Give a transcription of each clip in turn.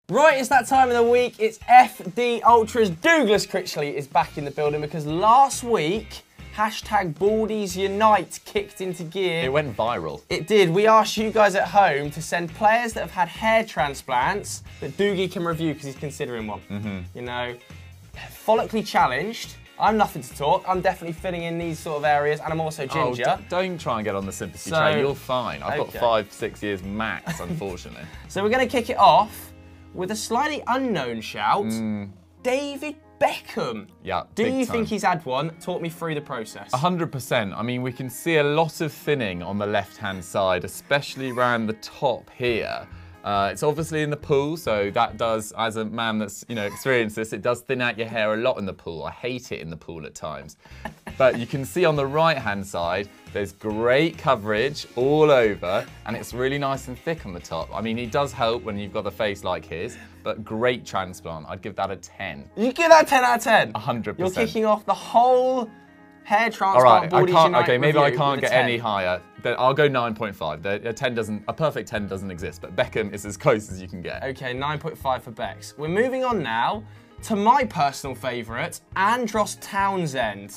Right, it's that time of the week. It's FD Ultras. Douglas Critchley is back in the building because last week, hashtag Baldies Unite kicked into gear. It went viral. It did. We asked you guys at home to send players that have had hair transplants that Doogie can review because he's considering one. You know, follically challenged. I'm nothing to talk. I'm definitely fitting in these sort of areas, and I'm also ginger. Oh, don't try and get on the sympathy train. You're fine. I've got 5-6 years max, unfortunately. So we're going to kick it off with a slightly unknown shout, David Beckham. Yeah, Do you think he's had one? Talk me through the process. 100%. I mean, we can see a lot of thinning on the left-hand side, especially around the top here. It's obviously in the pool, so that does, as a man that's experienced this, it does thin out your hair a lot in the pool. I hate it in the pool at times. But you can see on the right-hand side, there's great coverage all over, and it's really nice and thick on the top. I mean, it does help when you've got a face like his, but great transplant. I'd give that a 10. You give that a 10 out of 10? 100%. You're kicking off the whole hair transplant. All right, okay, maybe I can't get any higher. I'll go 9.5. A perfect 10 doesn't exist, but Beckham is as close as you can get. Okay, 9.5 for Bex. We're moving on now to my personal favourite, Andros Townsend.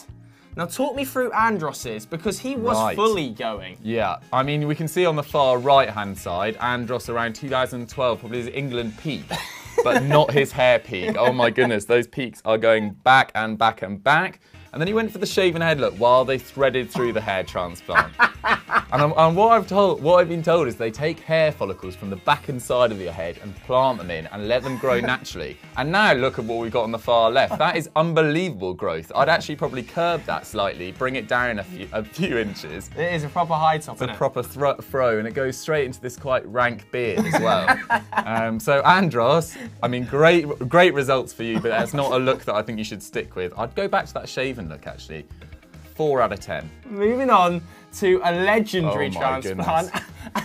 Now talk me through Andros's, because he was fully going. Yeah, I mean, we can see on the far right-hand side, Andros around 2012, probably his England peak, but not his hair peak. Oh my goodness, those peaks are going back and back and back. And then he went for the shaven head look while they threaded through the hair transplant. And what I've been told is they take hair follicles from the back and side of your head and plant them in and let them grow naturally. And now look at what we've got on the far left. That is unbelievable growth. I'd actually probably curb that slightly, bring it down a few inches. It is a proper high top, It's a proper throw, and it goes straight into this quite rank beard as well. So Andros, I mean, great results for you, but that's not a look that I think you should stick with. I'd go back to that shaven look, actually. 4 out of 10. Moving on to a legendary transplant,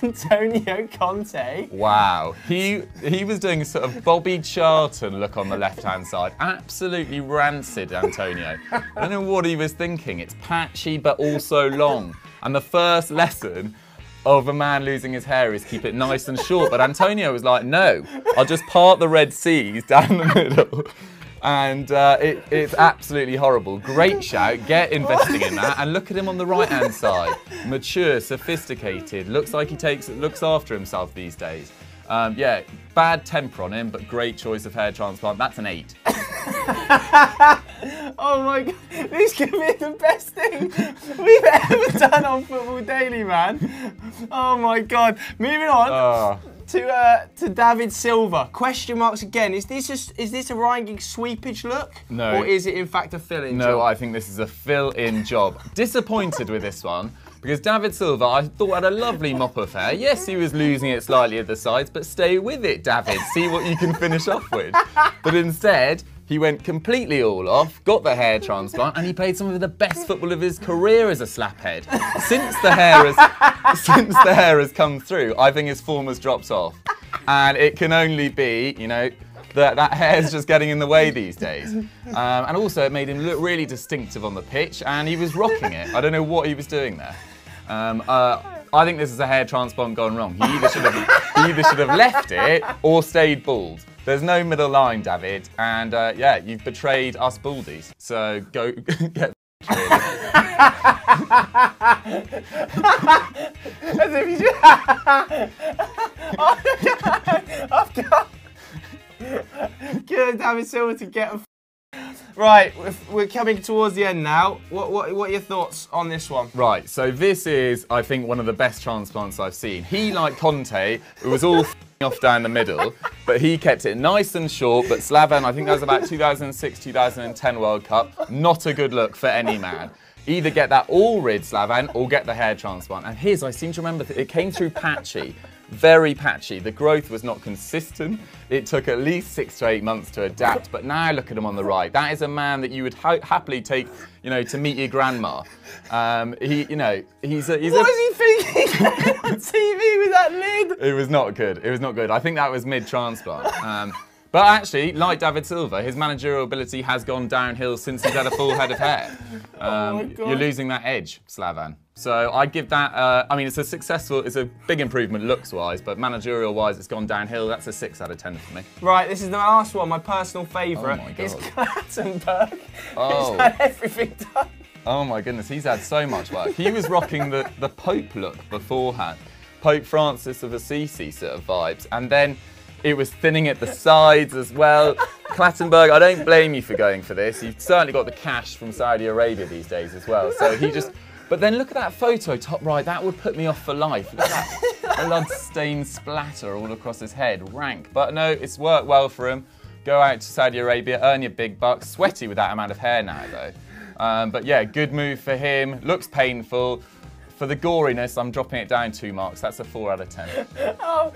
Antonio Conte. Wow, he was doing a sort of Bobby Charlton look on the left-hand side. Absolutely rancid, Antonio. I don't know what he was thinking. It's patchy but also long. And the first lesson of a man losing his hair is keep it nice and short. But Antonio was like, no, I'll just part the Red Seas down the middle. And it's absolutely horrible. Great shout, get investing in that, and look at him on the right-hand side. Mature, sophisticated, looks like he looks after himself these days. Yeah, bad temper on him, but great choice of hair transplant. That's an 8. Oh my God, this could be the best thing we've ever done on Football Daily, man. Oh my God. Moving on. To David Silva. Question marks again. Is this a Ryan Giggs sweepage look? No. Or is it in fact a fill-in job? No, I think this is a fill-in job. Disappointed with this one, because David Silva, I thought, had a lovely mop of hair. Yes, he was losing it slightly at the sides, but stay with it, David. See what you can finish off with. But instead, he went completely all off, got the hair transplant, and he played some of the best football of his career as a slaphead. Since the hair has come through, I think his form has dropped off. And it can only be, that hair's just getting in the way these days. And also, it made him look really distinctive on the pitch, and he was rocking it. I don't know what he was doing there. I think this is a hair transplant gone wrong. He either should have left it or stayed bald. There's no middle line, David, and yeah, you've betrayed us baldies. So go get really. As if you I've got Good David Silva to get a Right, we're coming towards the end now. What are your thoughts on this one? Right, so this is, I think, one of the best transplants I've seen. He, like Conte, it was all off down the middle, but he kept it nice and short. But Slaven, I think that was about 2006, 2010 World Cup. Not a good look for any man. Either get that all rid Slaven or get the hair transplant. And his, I seem to remember, it came through patchy. Very patchy. The growth was not consistent. It took at least 6 to 8 months to adapt, but now look at him on the right. That is a man that you would happily take, to meet your grandma. What is he thinking on TV with that lid? It was not good. It was not good. I think that was mid-transplant. But actually, like David Silva, his managerial ability has gone downhill since he's had a full head of hair. Oh my God. You're losing that edge, Slaven. So I give that, I mean, it's a big improvement looks-wise, but managerial-wise, it's gone downhill. That's a 6 out of 10 for me. Right, this is the last one, my personal favourite. Oh my God. Is Clattenburg. Oh. He's had everything done. Oh my goodness, he's had so much work. He was rocking the Pope look beforehand. Pope Francis of Assisi sort of vibes. And then it was thinning at the sides as well. Clattenburg, I don't blame you for going for this. You've certainly got the cash from Saudi Arabia these days as well. So he just... But then look at that photo, top right, that would put me off for life. Look at that blood-stained splatter all across his head, rank. But no, it's worked well for him. Go out to Saudi Arabia, earn your big bucks. Sweaty with that amount of hair now, though. But yeah, good move for him. Looks painful. For the goriness, I'm dropping it down 2 marks. That's a 4 out of 10. Oh,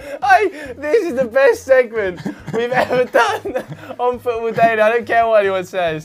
this is the best segment we've ever done on Football Daily. I don't care what anyone says.